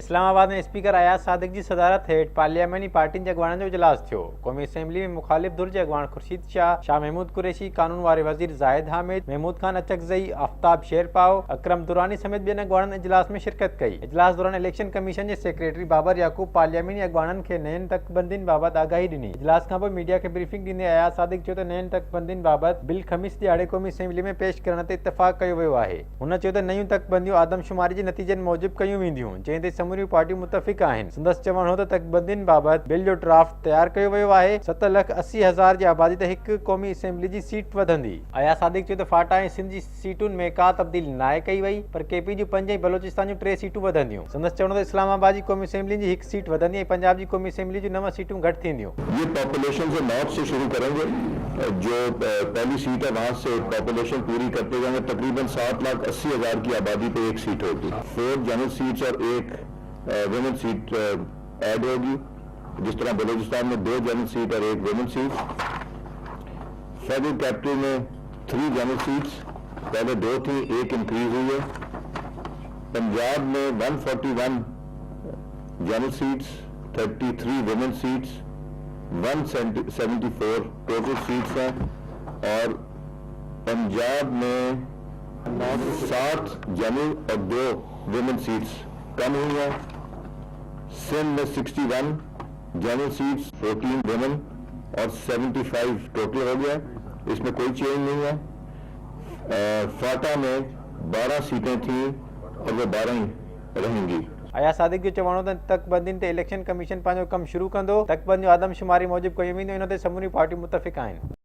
इस्लामाबाद में स्पीकर अयाज सादिक जी सदारत हेठ पार्लियामेंटी पार्टियुनि जे अॻवाननि जो इजलास थियो। क़ौमी असेंबली में मुखालिफ धुर जे अॻवान खुर्शीद शाह, शाह महमूद कुरैशी, कानून वारे वज़ीर ज़ाहिद हामिद, महमूद खान अचकज़ई, आफ़ताब शेरपाव, अकरम दुरानी समेत ॿियनि अॻवाननि इजलास में शिरकत कई। इजलास दौरान इलेक्शन कमीशन जे सेक्रेटरी बाबर याकूब पार्लियामेंटी अॻवाननि खे नयनि तकबंदियुनि बाबति आगाही ॾिनी। इजलास खां पोइ मीडिया खे ब्रीफिंग ॾींदे अयाज सादिक चयो त नयनि तकबंदियुनि बाबति बिल ख़मीस ॾियारे क़ौमी असेंबली में पेश करण ते इतफ़ाक़ कयो वियो आहे। हुन चयो त नयूं तकबंदियूं आदमशुमारी जे नतीजनि मूजिबि कयूं वेंदियूं, जंहिं ते समूरियूं पार्टियूं मुतफ़िक़ आहिनि। संदसि चवणु हो त तकबंदियुनि बाबति बिल जो ड्राफ्ट तयारु कयो वियो आहे। 7,80,000 जी आबादी ते हिकु क़ौमी असेंबली जी सीट वधंदी। अयाज सादिक चयो त फाटा ऐं सिंध जी सीटुनि में का तब्दीली नाहे कई वई, पर केपी जूं 5 ऐं बलोचिस्तान जूं 3 सीटूं वधंदियूं। संदसि चवणु त इस्लामाबाद जी क़ौमी असेंबली जी 1 सीट वधंदी ऐं पंजाब जी क़ौमी असेंबली जूं 9 सीटूं घटि थींदियूं। ये पॉपुलेशन से नॉर्थ से शुरू करेंगे, जो पहली सीट है वहां से पॉपुलेशन पूरी करते जाएंगे। तकरीबन 7,80,000 की आबादी पे 1 सीट होगी। 4 जनरल सीट्स और 1 वुमेन सीट ऐड होगी, जिस तरह बलूचिस्तान में 2 जनरल सीट और 1 वुमेन सीट। फेडरल कैपिटल में 3 जनरल सीट्स, पहले 2 थी, 1 इंक्रीज हुई है। पंजाब में 141 general seats, 33 women seats, 174 total seats हैं। और पंजाब में 7 जनरल और 2 वुमेन सीट्स कम हुई हैं। सिंध में 61 जनरल सीट्स, 14 वुमेन और 75 टोटल हो गया, इसमें कोई चेंज नहीं है। फाटा में 12 सीटें थीं और वो 12 ही रहेंगी। अयाज सादिक जो चवणो त तकबंदियुनि ते इलेक्शन कमीशन पंहिंजो कमु शुरू कंदो। तकबंदियूं आदमशुमारी मूजिबि कयूं वेंदियूं, इन ते समूरी पार्टियूं मुतफ़िक़ आहिनि।